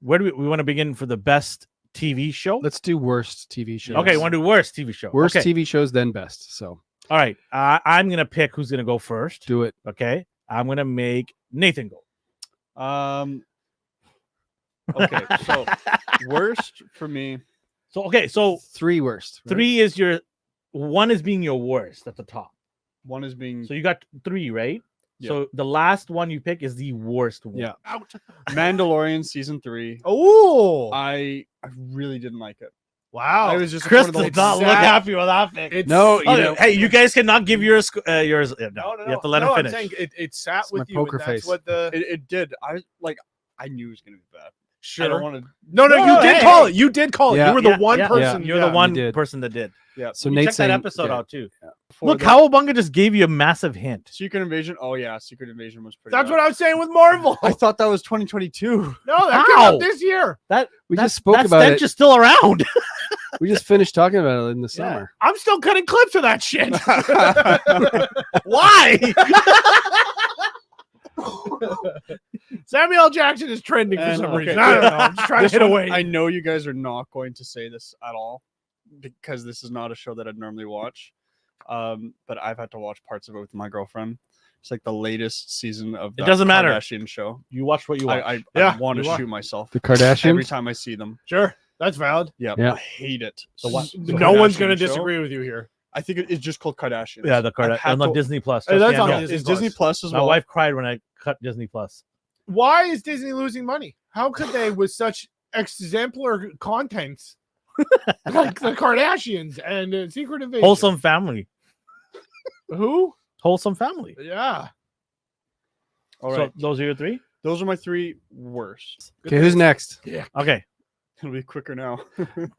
where do we want to begin for the best TV show? Let's do worst TV shows. Okay, want to do worst TV show? Worst okay. TV shows, then best. So, all right, I'm gonna pick who's gonna go first. Do it. Okay, I'm gonna make Nathan go. Okay, so worst for me. So 3 worst. Right? 3 is one is being your worst at the top. One is being. So you got 3, right? Yeah. So the last one you pick is the worst one. Yeah. Out. Mandalorian season 3. Oh, I really didn't like it. wow. I was just Chris one of those does not look happy with that pick. No, you Okay, know, hey, you guys cannot give yours. No, you have to let him I'm finish. saying it sat It's my with you. And poker that's face. what the It did. I knew it was gonna be bad. sure. I don't want to. No, No, you did hey, call hey. it. You did call it. Yeah. You were the Yeah, one yeah. person. You're yeah. the one did. person that did. Yeah. so You Nate check that saying, episode yeah. out too. Before Look, that, Cowabunga just gave you a massive hint. Secret Invasion. Oh yeah, Secret Invasion was pretty. That's bad. what I was saying with Marvel. I thought that was 2022. No, that came How? out this year. We just spoke about Stench it. is still around. We just finished talking about it in the summer. I'm still cutting clips of that shit. Why? Samuel L. Jackson is trending for And, some okay, reason. I don't know. I'm just trying to This hit one, away. I know you guys are not going to say this at all because this is not a show that I'd normally watch. But I've had to watch parts of it with my girlfriend. It's like the latest season of It that doesn't matter. Kardashian show. You watch what you watch. I Yeah, want to you watch. shoot myself The Kardashians. every time I see them. Sure, that's valid. Yeah, Yeah. I hate it. The what? The No one's Kardashian going to show. disagree with you here. I think it's just called Kardashians. yeah, the I've Kardashians had on to- Disney Plus. Hey, Trust that's me, I on know. Disney It's Plus. Disney Plus as My well. wife cried when I cut Disney Plus. Why is Disney losing money? How could they, with such exemplar content like the Kardashians and Secret Invasion? Wholesome family. Who? Wholesome family. Yeah. All So right, those are your 3? those are my 3 worst. Okay, who's next? Okay. It'll be quicker now.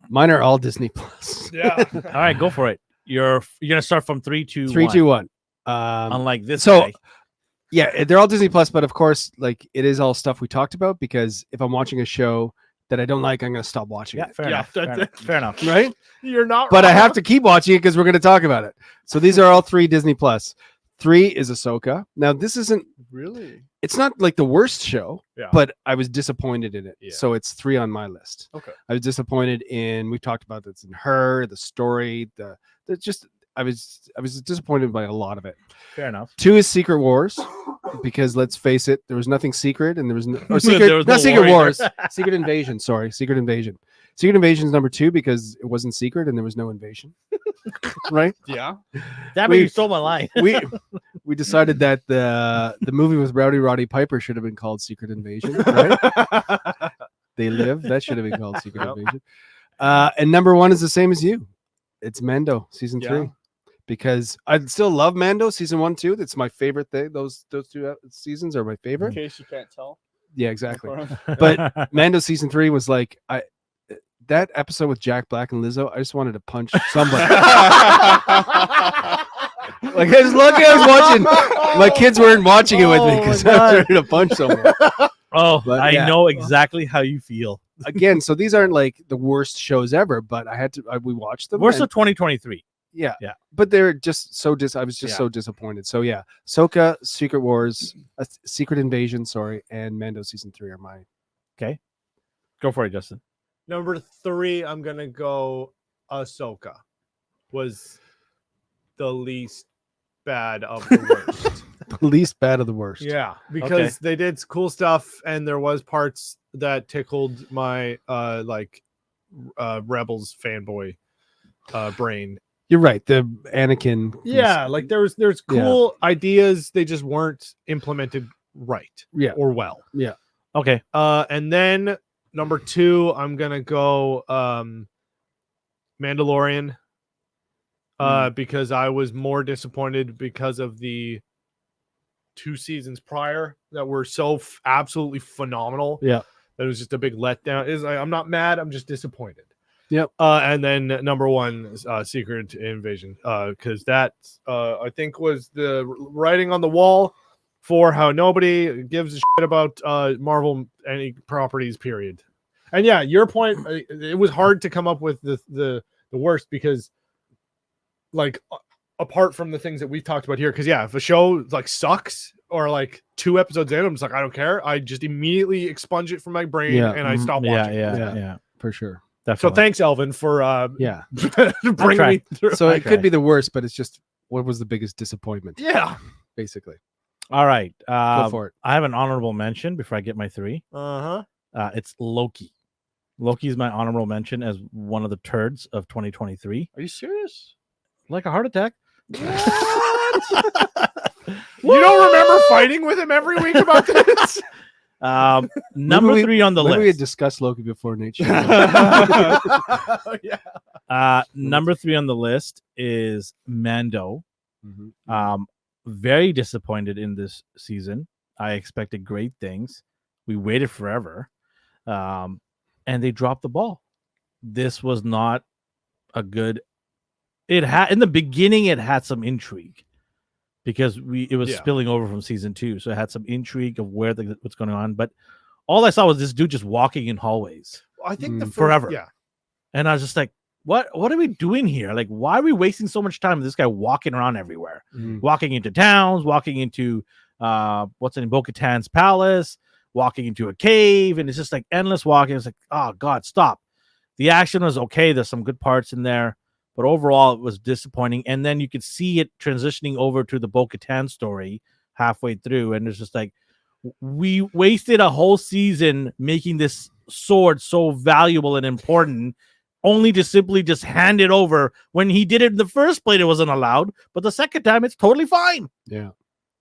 Mine are all Disney Plus. Yeah. All right, go for it. You're gonna start from 3, 2, 3, 1. 2, 1. Unlike this so- guy. Yeah, they're all Disney Plus, but of course, like it is all stuff we talked about because if I'm watching a show that I don't like, I'm gonna stop watching Yeah, it. fair Yeah, enough. Fair enough. Fair enough. Right? You're not But I wrong. have to keep watching it because we're gonna talk about it. So these are all 3 Disney Plus. 3 is Ahsoka. Now this isn't Really? it's not like the worst show, Yeah. but I was disappointed in it. Yeah. So it's 3 on my list. Okay. I was disappointed in we've talked about this in her, the story, the just I was disappointed by a lot of it. Fair enough. 2 is Secret Wars because let's face it, there was nothing secret and there was no or secret, There was not no Secret war Wars, either. Secret Invasion. Sorry, Secret Invasion. Secret Invasion is number 2 because it wasn't secret and there was no invasion. Right? Yeah. Damn it, We- you stole my line. We decided that the movie with Roddy Piper should have been called Secret Invasion. Right? They Live. That should have been called Secret Yep. Invasion. And number 1 is the same as you. It's Mando season 3. Yeah. Because I still love Mando season 1, 2. That's my favorite thing. Those 2 seasons are my In favorite. case you can't tell. Yeah, exactly. But Mando season 3 was like that episode with Jack Black and Lizzo. I just wanted to punch somebody. Like I was watching. My kids weren't watching it with me Oh, because my I was God. ready to punch someone. Oh, But, I yeah. know exactly how you feel. Again, so these aren't like the worst shows ever, but I had to. We watched them. Worst and- of 2023. yeah, yeah. But they're just so I was just Yeah. so disappointed. So yeah, Ahsoka, Secret Wars, Secret Invasion, sorry, and Mando season 3 are mine. Go for it, Justin. Number 3, I'm gonna go Ahsoka. Was the least bad of the worst. The least bad of the worst. Yeah, because they did cool stuff, and there was parts that tickled my Rebels fanboy brain. You're right. The Anakin. Yeah, like there's cool ideas, they just weren't implemented right Yeah. or well. Okay. And then number 2, I'm gonna go Mandalorian. Because I was more disappointed because of the 2 seasons prior that were so absolutely phenomenal. Yeah. That it was just a big letdown. I'm not mad, I'm just disappointed. Yep. And then number 1 is Secret Invasion. Because that I think was the writing on the wall for how nobody gives a shit about Marvel any properties, period. And yeah, your point, it was hard to come up with the worst because like apart from the things that we've talked about here, because yeah, if a show like sucks or like 2 episodes in, I'm just like, I don't care. I just immediately expunge it from my brain Yeah. and I stop Yeah, watching. yeah. for sure. So Definitely. thanks, Elvin, for Yeah. bringing me through. So it Okay. could be the worst, but it's just what was the biggest disappointment? Yeah. Basically. All right. Go for it. I have an honorable mention before I get my 3. Uh-huh. It's Loki. Loki is my honorable mention as one of the turds of 2023. Are you serious? Like a heart attack. You don't remember fighting with him every week about this? Number 3 on the maybe we had list. discussed Loki before, Nate. Yeah. Number 3 on the list is Mando. Mhm. Very disappointed in this season. I expected great things. We waited forever. And they dropped the ball. This was not a good. It had in the beginning. It had some intrigue because it was Yeah. spilling over from season 2, so it had some intrigue of what's going on. But all I saw was this dude just walking in hallways, I think the Forever. Yeah. and I was just like, "What? What are we doing here? Like, why are we wasting so much time with this guy walking around everywhere, Mhm. walking into towns, walking into what's in Bo-Katan's palace, walking into a cave, and it's just like endless walking. It's like, oh God, stop." The action was okay. There's some good parts in there, but overall it was disappointing. And then you could see it transitioning over to the Bo-Katan story halfway through, and it's just like we wasted a whole season making this sword so valuable and important, only to simply just hand it over. When he did it in the first place, it wasn't allowed, but the second time it's totally fine. Yeah.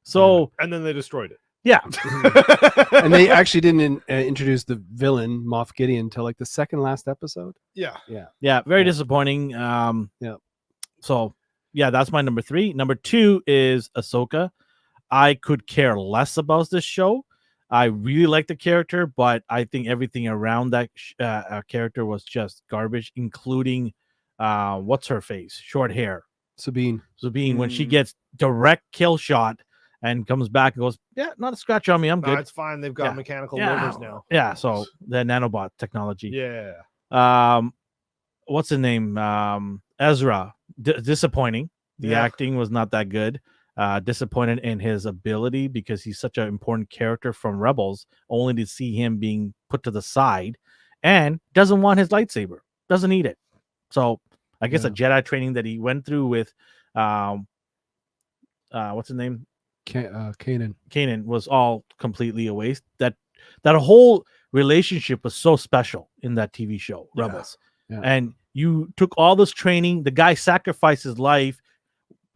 So And then they destroyed it. yeah, And they actually didn't introduce the villain, Moff Gideon, until like the second last episode. Yeah. yeah, very Yeah. disappointing. Yeah. So yeah, that's my number 3. Number 2 is Ahsoka. I could care less about this show. I really like the character, but I think everything around that character was just garbage, including what's her face, short hair, Sabine. Sabine, when she gets direct kill shot and comes back and goes, yeah, not a scratch on me, I'm No, good. it's fine. They've got Yeah. mechanical Yeah. livers now. Yeah, so the nanobot technology. Yeah. What's the name? Ezra. Disappointing. The Yeah. acting was not that good. Disappointed in his ability because he's such an important character from Rebels, only to see him being put to the side, and doesn't want his lightsaber. Doesn't need it. So I guess a Jedi training that he went through with, what's his name? Kanan. Kanan was all completely a waste. That whole relationship was so special in that TV show, Yeah. Rebels. Yeah. And you took all this training. The guy sacrificed his life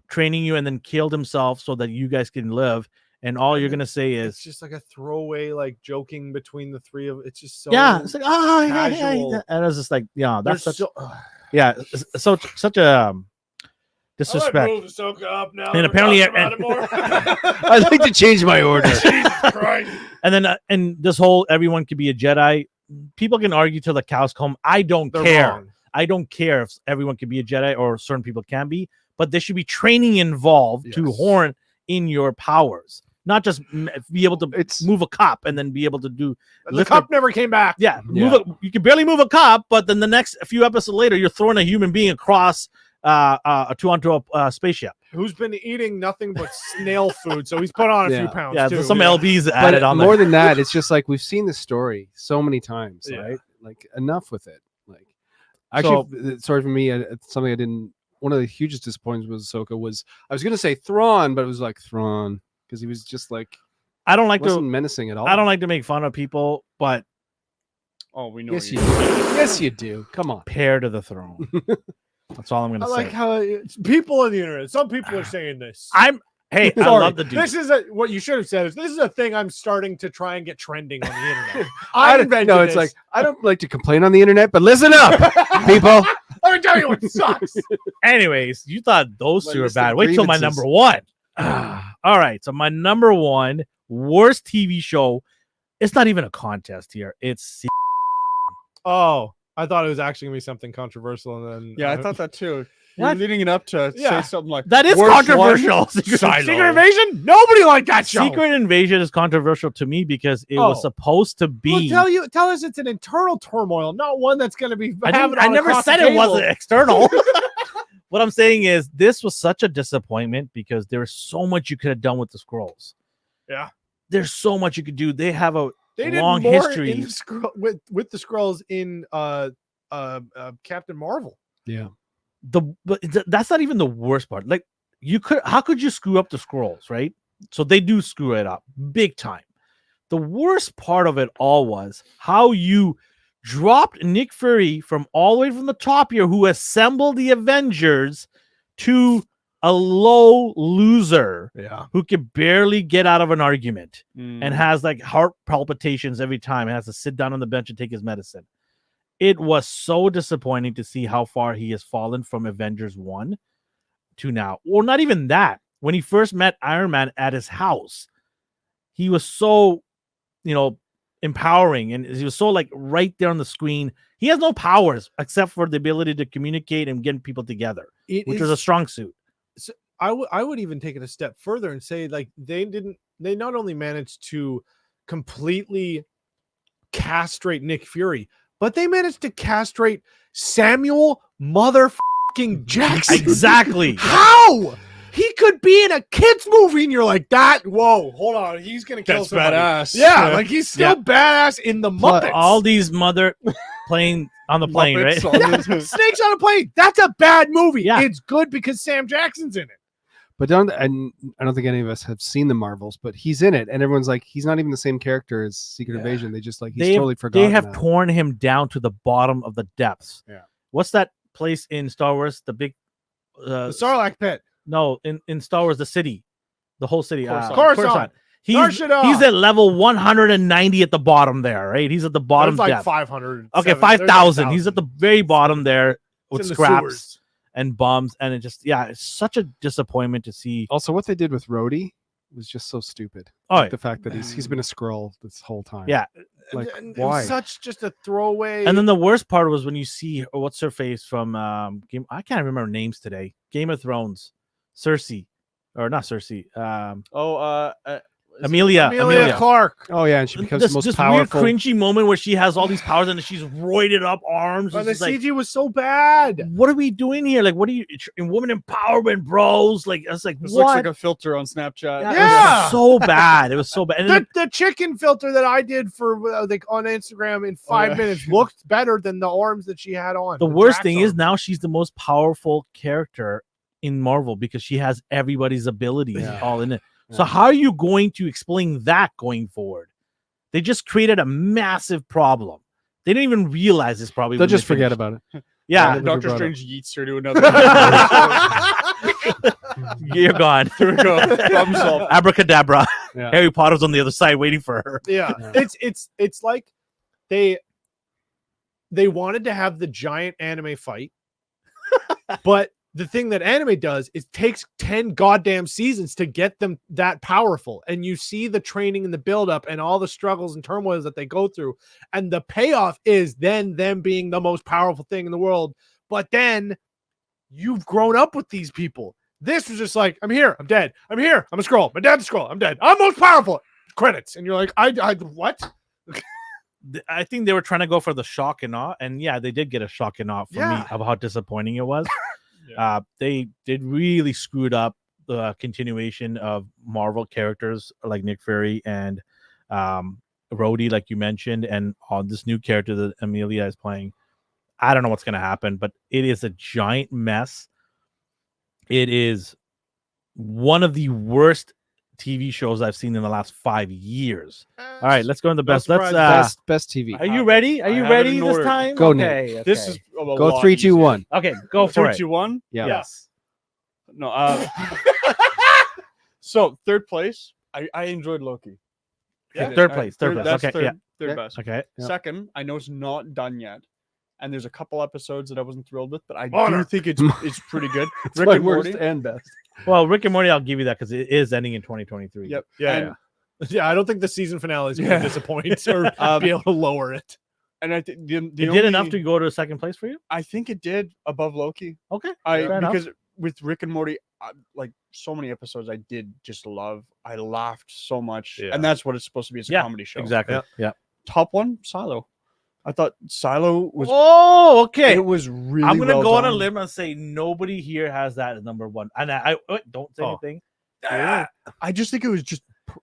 training you and then killed himself so that you guys can live. And all you're gonna say It's is, just like a throwaway, like joking between the three of. It's just so. yeah, it's like, oh, yeah, casual. and I was just like, yeah, that's There's such, so. yeah, so such a disrespect. Move Ahsoka up now. And that we're apparently- talking about it more. I'd like to change my order. Jesus Christ. And then and this whole everyone could be a Jedi. People can argue till the cows come. I don't They're care. wrong. I don't care if everyone can be a Jedi or certain people can be, but there should be training involved to Yes. horn in your powers, not just be able to It's move a cup and then be able to do. And the lift cup never came back. Yeah, Yeah. you can barely move a cup, but then the next few episodes later, you're throwing a human being across onto a spaceship. Who's been eating nothing but snail food, so he's put on a few Yeah. pounds Yeah, too. there's some yeah. LBs but added on more there. than that, it's just like we've seen the story so many times, Yeah. right? Like enough with it. Like actually, sorry for me, it's something I didn't. One of the hugest disappointments with Ahsoka was I was going to say Thrawn, but it was like Thrawn because he was just like I don't like wasn't to. menacing at all. I don't like to make fun of people, but Oh, we know. Yes, you you do. Yes, you do. Come on. pair to the throne. That's all I'm I gonna like say. how it's people on the internet. Some people are saying this. Hey, I Sorry. love the dude. This is what you should have said. Is this is a thing I'm starting to try and get trending on the internet. I I don't invented know. It's this. like I don't like to complain on the internet, but listen up, people. Let me tell you what sucks. Anyways, you thought those My two were list of bad. Wait till my grievances. number one. All right, so my number one worst TV show. It's not even a contest here. It's Oh, I thought it was actually gonna be something controversial, and then Yeah, I thought that too. What? You're leading it up to Yeah. say something like that is Worst controversial. Secret Invasion. Nobody liked that show. Secret Invasion is controversial to me because it was Oh. supposed to be. Well, tell us it's an internal turmoil, not one that's going to be. I never said it wasn't external. What I'm saying is this was such a disappointment because there was so much you could have done with the scrolls. Yeah. There's so much you could do. They have a They did long more history. in the with the Skrulls in Captain Marvel. Yeah. That's not even the worst part. Like how could you screw up the scrolls, right? So they do screw it up big time. The worst part of it all was how you dropped Nick Fury from all the way from the top here, who assembled the Avengers, to a low loser Yeah. who could barely get out of an argument Mm. and has like heart palpitations every time and has to sit down on the bench and take his medicine. It was so disappointing to see how far he has fallen from Avengers 1 to now. Well, not even that. When he first met Iron Man at his house, he was so, empowering, and he was so like right there on the screen. He has no powers except for the ability to communicate and get people together, which was a strong suit. I would even take it a step further and say, like, they not only managed to completely castrate Nick Fury, but they managed to castrate Samuel motherfucking Jackson. Exactly. How? He could be in a kid's movie, and you're like, whoa, hold on, he's gonna kill That's somebody. badass. Yeah, like he's still badass in the But Muppets. All these mother playing on the plane, Muppets right? on Yeah, the- Snakes on a Plane. That's a bad movie. Yeah. It's good because Sam Jackson's in it. But I don't think any of us have seen the Marvels, but he's in it, and everyone's like, he's not even the same character as Secret Yeah. Invasion. They just like he's totally forgotten. They have now. torn him down to the bottom of the depths. Yeah. What's that place in Star Wars? The big, The Sarlacc pit. no, in Star Wars, the city, the whole city. Coruscant. He's Narshada. at level 190 at the bottom there, right? He's at the bottom There's like depth. 500. Okay, 5,000. He's at the very bottom there with scraps and bombs, and it's such a disappointment to see. Also, what they did with Rhodey was just so stupid. Oh, Like the fact that he's been a Skrull this whole time. yeah. Like, It was why? such just a throwaway. And then the worst part was when you see what's her face from Game. I can't remember names today. Game of Thrones, Cersei, or not Cersei. Amelia. Amelia Clark. Oh yeah, and she becomes This the most weird powerful. cringy moment where she has all these powers and she's roided up arms. But It's the just like, CG was so bad. what are we doing here? Like, what are you in woman empowerment, bros? Like, I was like, This what? looks like a filter on Snapchat. It Yeah. was so bad. It was so bad. And then The chicken filter that I did for like on Instagram in 5 yeah. minutes looked better than the arms that she had on. the worst Drax thing is arms. now she's the most powerful character in Marvel because she has everybody's abilities Yeah. all in it. Yeah. So how are you going to explain that going forward? They just created a massive problem. They didn't even realize this probably. They'll when just they forget finished. about it. Yeah, never Doctor brought it. Strange yeets her to another. you're gone. Here we go. Problem solved. Abracadabra. Yeah. Harry Potter's on the other side waiting for her. Yeah, Yeah. it's like they wanted to have the giant anime fight, but the thing that anime does is takes 10 goddamn seasons to get them that powerful, and you see the training and the buildup and all the struggles and turmoils that they go through, and the payoff is then them being the most powerful thing in the world. But then you've grown up with these people. This was just like, I'm here, I'm dead, I'm here, I'm a Skrull, my dad's a Skrull, I'm dead, I'm most powerful. Credits, and you're like, I what? I think they were trying to go for the shock and awe, and yeah, they did get a shock and awe for me Yeah. of how disappointing it was. Yeah. They did really screwed up the continuation of Marvel characters like Nick Fury and Rhodey, like you mentioned, and on this new character that Amelia is playing. I don't know what's going to happen, but it is a giant mess. It is one of the worst TV shows I've seen in the last 5 years. All right, let's go into the No best. Let's. surprise. Best TV. Are you ready? Are I you have it ready in this order. time? Go, Nick. okay, This okay. is a Go lot 3, 2, easier. 1. Okay, go for 3, it. 2, 1. Yeah. Yes. No. So third place. I enjoyed Loki. Okay, I- third I- place. That's Okay, third, yeah. third Okay. best. Okay. Yeah. Second, I know it's not done yet, and there's a couple episodes that I wasn't thrilled with, but I Honor. do think it's pretty good. It's Rick my and worst Morty. and best. Well, Rick and Morty, I'll give you that because it is ending in 2023. Yep. Yeah, And- yeah. I don't think the season finale is going Yeah. to disappoint or be able to lower it. And I think It did enough to go to second place for you? I think it did above Loki. Okay. I fair enough. because with Rick and Morty, like so many episodes, I did just love. I laughed so much, Yeah. and that's what it's supposed to be as a Yeah, comedy show. Exactly. Yeah. Yeah. Top one, Silo. I thought Silo was. Oh, okay. It was really. I'm gonna well go on a done. limb and say nobody here has that as number one. And I wait, don't say Oh. anything. I just think it was just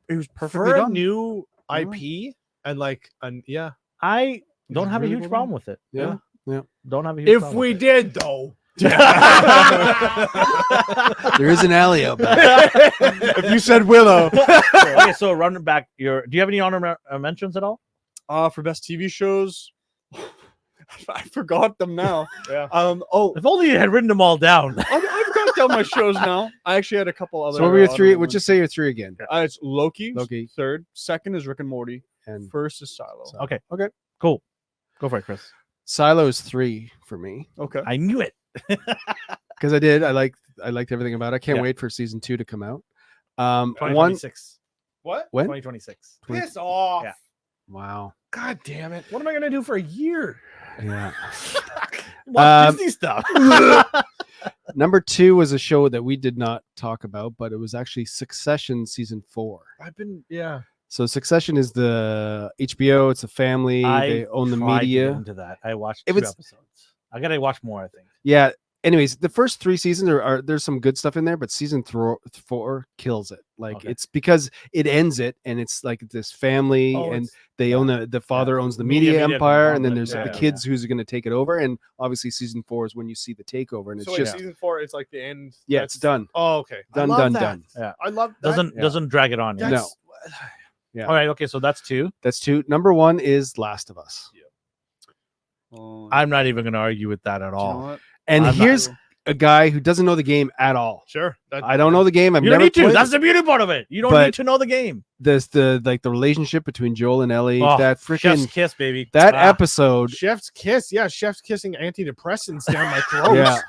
It was for perfectly a done. new Yeah. IP and like yeah. I don't is have really a huge well problem done. with it. Yeah. Don't have a huge If problem we with did though. There is an alley out back. If you said Willow. it. Okay, so running back, do you have any honor mentions at all? For best TV shows, I forgot them now. Yeah. If only you had written them all down. I've got down my shows now. I actually had a couple other. So what were your three? honorable We'll just say your three again. mentions. It's Loki. Loki. Third. Second is Rick and Morty. And First is Silo. Okay. Okay. Cool. Go for it, Chris. Silo's 3 for me Okay. I knew it. because I liked everything about it. I can't Yeah. wait for season 2 to come out. One 2026. What? when? 2026. Piss off. Yeah. Wow. God damn it. What am I gonna do for a year? Yeah. Watch Disney stuff. Number 2 was a show that we did not talk about, but it was actually Succession season 4. I've been So Succession is the HBO. It's a family. They own the tried to get media. into that. I watched It 2 was- episodes. I gotta watch more. I think. Yeah. Anyways, the first 3 seasons are there's some good stuff in there, but season 4 kills it. Like Okay. it's because it ends it, and it's like this family, Oh, and it's- they own the father owns the Media media empire, and then conglomerate, there's yeah, the kids who's going to take it over, and obviously season 4 is when you see the takeover, and it's so just season 4 it's like the end. yeah, it's done, Oh, okay. I done, love done, that. done. Yeah. I love that. Doesn't drag it on. Yeah. No. Yeah. All right. Okay. So that's 2. That's 2. Number 1 is Last of Us, I'm not even gonna argue with that at Do you know all. what? and I'm not- here's a guy who doesn't know the game at all. Sure. I don't know the game. I've You don't never need to. played That's the beauty part of it. You don't But- need to know the game. the relationship between Joel and Ellie. Oh, that Chef's freaking kiss, baby. that Ah. episode. Chef's kiss. Yeah, chef's kissing antidepressants down my throat. Yeah.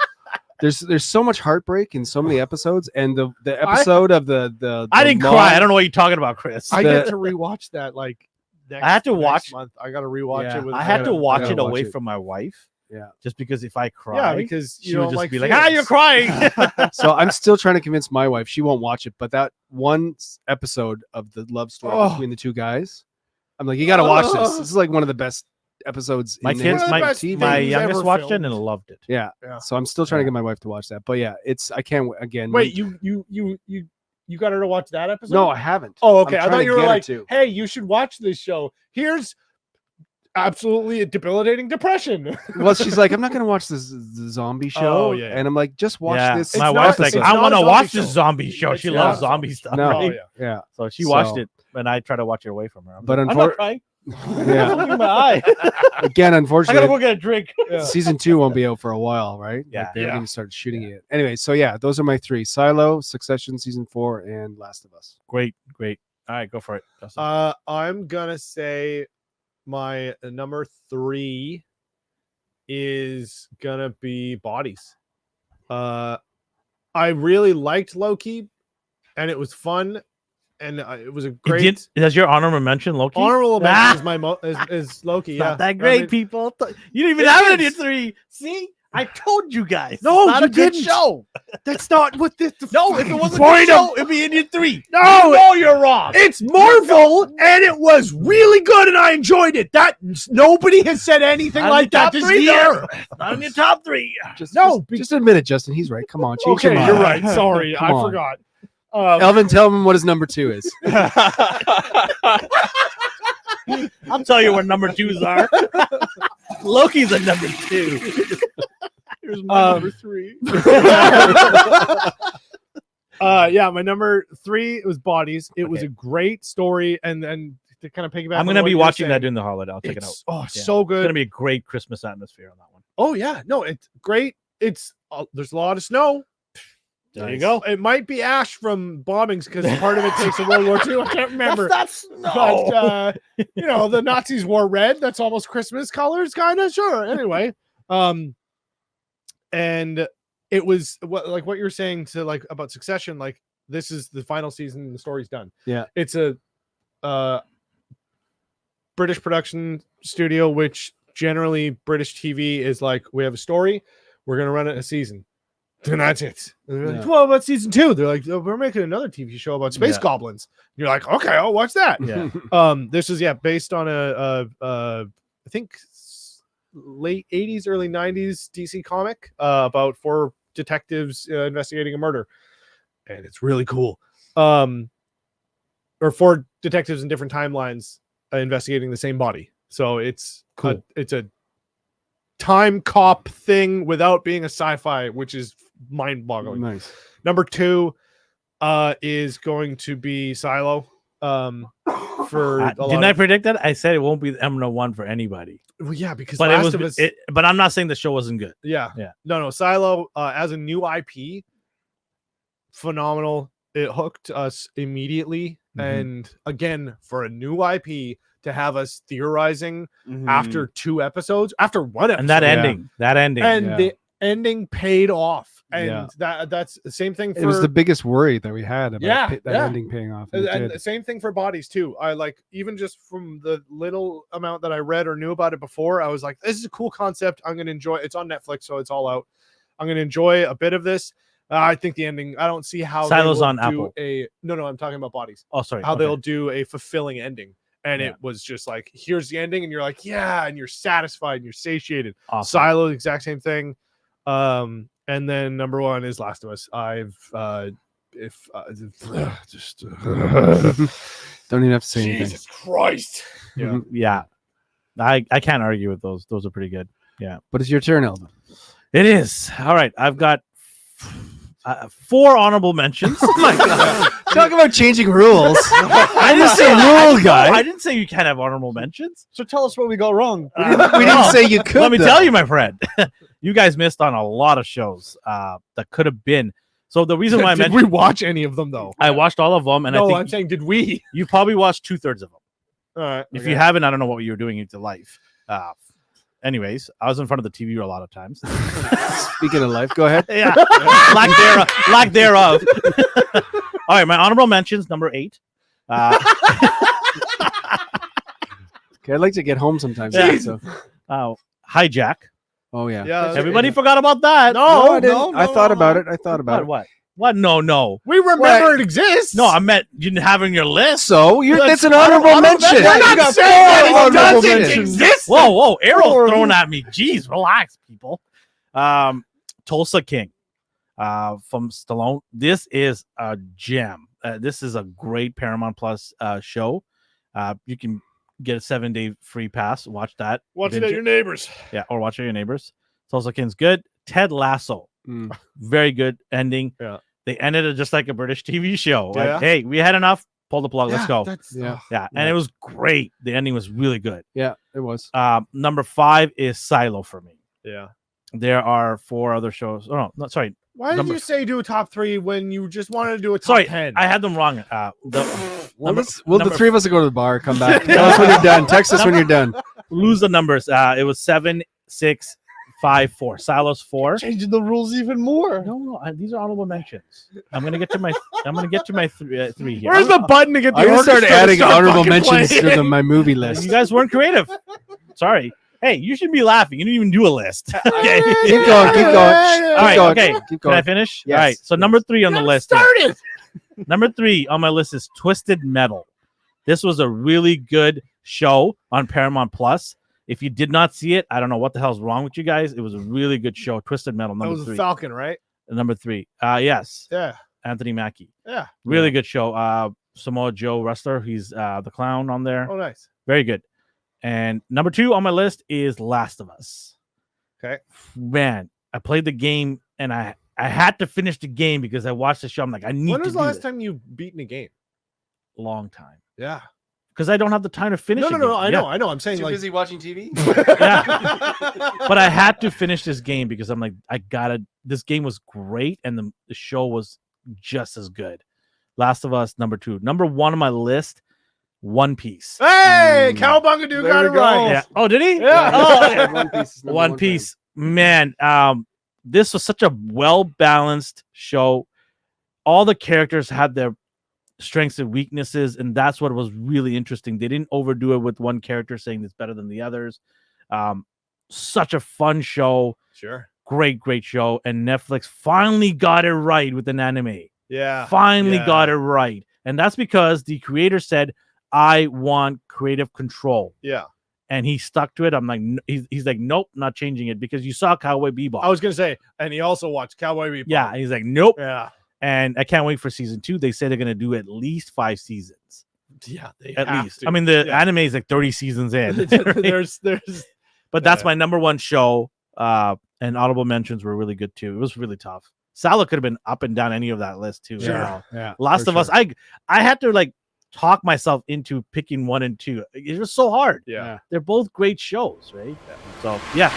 There's so much heartbreak in so many episodes, and the episode of the I didn't mom- cry. I don't know what you're talking about, Chris. I The- get to rewatch that like next, I had to next watch- month. I got to rewatch Yeah, it with I had to gotta- watch gotta it watch away it. from my wife. Yeah. Just because if I cry, Yeah, because she you would don't just like be like, "Ah, you're feelings." crying." So I'm still trying to convince my wife. She won't watch it, but that one episode of the love story Oh. between the two guys, I'm like, you got to watch this. This is like one of the best episodes. My in the kids, history One of the of best TV. my things youngest ever watched it filmed. and loved it. Yeah. Yeah. So I'm still trying to Yeah. get my wife to watch that. But yeah, I can't again. Wait, you got her to watch that episode? No, I haven't. Oh, okay. I'm I trying thought to you were get her like, to. hey, you should watch this show. Here's absolutely a debilitating depression. Well, she's like, I'm not going to watch this the zombie show. Oh, yeah. And I'm like, just watch Yeah, this. my It's wife's not- like, it's I not want a to zombie watch show. this zombie show. It's She not loves a zombie zombie stuff. No. right? Oh, yeah. Yeah. So she watched So- it, and I tried to watch it away from her. I'm But like, I'm unfor- not crying. Yeah. Look in my eye. Again, I gotta unfortunately, go get a drink. Yeah. season 2 won't be out for a while, right? Yeah. Like, they're Yeah. going to start shooting it. Anyway, so yeah, those are my 3: Silo, Succession season 4, and Last of Us. Great. All right, go for it. Justin. I'm gonna say my number 3 is gonna be Bodies. I really liked Loki, and it was fun, and it was a great Does your honorable mention Loki? honorable mention. Ah! Is my is Loki? It's Yeah, not that I great, mean, people. You didn't even It have it in your is. 3. See, I told you guys. No, it's not you a good didn't. show. That's not what this. No, if it wasn't a point good of- show, it'd be in your 3. No, No, you're wrong. It's Marvel, and it was really good, and I enjoyed it. That nobody has said anything Not in like your that top this 3, year. though. Not in your top 3. Just admit it, Justin. He's right. Come on, change Okay, your you're mind. right. Sorry, Come I on. forgot. Elvin, tell him what his number 2 is. I'll tell you where number 2s are. Loki's a number 2. Here's my number 3. Yeah, my number 3 was Bodies. It was Okay. a great story, and to kind of piggyback. I'm on gonna what be you're watching that saying, during the holiday. I'll check it out. it's, oh, Yeah. so It's good. gonna be a great Christmas atmosphere on that one. Oh yeah, no, it's great. It's there's a lot of snow. There you go. It might be ash from bombings because part of it takes in World War II. I can't remember. That's But the Nazis wore red. That's almost Christmas colors, kind of. Sure. Anyway, and it was what you were saying to like about Succession. Like this is the final season. And the story's done. Yeah. It's a British production studio, which generally British TV is like, we have a story, we're gonna run it a season. And that's it. And they're like, Yeah. well, about season 2? They're like, oh, we're making another TV show about space Yeah. goblins. You're like, okay, I'll watch that. Yeah. This is based on I think late 80s, early 90s DC comic about 4 detectives investigating a murder, and it's really cool. or 4 detectives in different timelines investigating the same body. So it's Cool. it's a time cop thing without being a sci-fi, which is mind-boggling. Nice. Number 2 is going to be Silo. For a Didn't lot I of, predict that? I said it won't be number 1 for anybody. well, yeah, because But Last it was. of Us, But I'm not saying the show wasn't good. yeah, Yeah. no, Silo as a new IP, phenomenal. It hooked us immediately, Mhm. and again, for a new IP to have us theorizing Mhm. after 2 episodes, after 1 episode, And that ending, and Yeah. the ending paid off, and Yeah. that's the same thing. For, It was the biggest worry that we had about Yeah, that yeah. ending paying off. and, it and did. the same thing for Bodies too. I like, even just from the little amount that I read or knew about it before, I was like, this is a cool concept. I'm gonna enjoy. It's on Netflix, so it's all out. I'm gonna enjoy a bit of this. I think the ending. I don't see how Silo's they will on do Apple. No, I'm talking about Bodies. Oh, sorry. How okay. they'll do a fulfilling ending, and Yeah. it was just like, here's the ending, and you're like, yeah, and you're satisfied, and you're satiated. Awesome. Silo, exact same thing. And then number 1 is Last of Us. Just Don't even have to say anything. Jesus Christ. Yeah. Mhm. Yeah, I can't argue with those. Those are pretty good. But it's your turn, Elvin. It is. All right, I've got 4 honorable mentions. Oh my god! Talk about changing rules. I didn't say rule guy. I didn't say you can't have honorable mentions. So tell us what we got wrong. We didn't say you could. Let me though. tell you, my friend, you guys missed on a lot of shows that could have been. So the reason why I Did mentioned we watch any of them though? I watched all of them, and I No, think I'm saying, did we? you probably watched 2/3 of them. All right. If you haven't, I don't know what you were doing into life. Anyways, I was in front of the TV a lot of times. Speaking of life, go ahead. Yeah, lack thereof. All right, my honorable mentions, number 8. Okay, I'd like to get home sometimes. Yeah. So. Hijack. Oh yeah. Yeah, Everybody forgot about that. No, I didn't. no, I thought no, about no. it. I thought about What? it. What? No. we remember What? it exists. No, I meant you didn't have it in your list. So That's that's an honorable mention. mention. We're You not got saying four that it honorable doesn't mentions. exist. Whoa, Arrow's Horrible. throwing at me. Jeez, relax, people. Tulsa King, from Stallone. This is a gem. This is a great Paramount Plus show. You can get a 7-day free pass. Watch that. Watch it Binge at your neighbors. Yeah, or watch it at your neighbors. Tulsa King's good. Ted Lasso, Mm. very good ending. Yeah. They ended it just like a British TV show. Like, Yeah. hey, we had enough. Pull the plug. Let's go. Yeah. Yeah, and Yeah. it was great. The ending was really good. Yeah, it was. Number 5 is Silo for me. Yeah. There are 4 other shows. Oh no, not sorry. Why did Number- you say do a top 3 when you just wanted to do a top Sorry, 10? I had them wrong. Well, Number- the number- 3 of us will go to the bar. Come back. Tell us when you're done. Text us when you're done. lose the numbers. It was 7, 6, 5, 4. Silos 4. Changing the rules even more. No, these are honorable mentions. I'm gonna get to my 3 here. Where's the button to get the I'm gonna start orchestra to adding start honorable fucking mentions playing? to my movie list. You guys weren't creative. Sorry. Hey, you should be laughing. You didn't even do a list. Okay. Keep going. Keep going. All right. going. Okay. Keep Can I going. finish? Yes. All right. So number 3 on the list. here. Started. Number 3 on my list is Twisted Metal. This was a really good show on Paramount Plus. If you did not see it, I don't know what the hell's wrong with you guys. It was a really good show. Twisted Metal, That number was 3. Falcon, right? Number 3. Yes. Yeah. Anthony Mackie. Yeah. Really good show. Samoa Joe wrestler. He's the clown on there. Oh, nice. Very good. And number 2 on my list is Last of Us. Okay. Man, I played the game and I had to finish the game because I watched the show. I'm like, I need When to was do the last this. time you beaten a game? Long time. Yeah. Because I don't have the time to finish No, a no, game. no. I Yeah. know. I'm saying, Too like, busy watching TV. But I had to finish this game because I'm like, this game was great and the show was just as good. Last of Us, number 2. Number 1 on my list, One Piece. hey, Cowabunga dude There got we it go. right. Yeah. Oh, did he? Yeah. Oh, okay. One Piece. is number One for him. Piece. Man, this was such a well-balanced show. All the characters had their strengths and weaknesses, and that's what was really interesting. They didn't overdo it with one character saying it's better than the others. Such a fun show. Sure. Great show. And Netflix finally got it right with an anime. Yeah. Finally Yeah. got it right. And that's because the creator said, I want creative control. Yeah. And he stuck to it. I'm like, he's like, nope, not changing it because you saw Cowboy Bebop. I was gonna say, and he also watched Cowboy Bebop. Yeah. And he's like, nope. Yeah. And I can't wait for season 2. They say they're going to do at least 5 seasons. Yeah, they at have least. to. I mean, the Yeah. anime is like 30 seasons in. there's But that's Yeah. my number one show. And honorable mentions were really good too. It was really tough. Salah could have been up and down any of that list too. Sure. You know? Yeah. Last for of Us, sure. I had to like talk myself into picking 1 and 2. It was so hard. Yeah. They're both great shows, right? So yeah,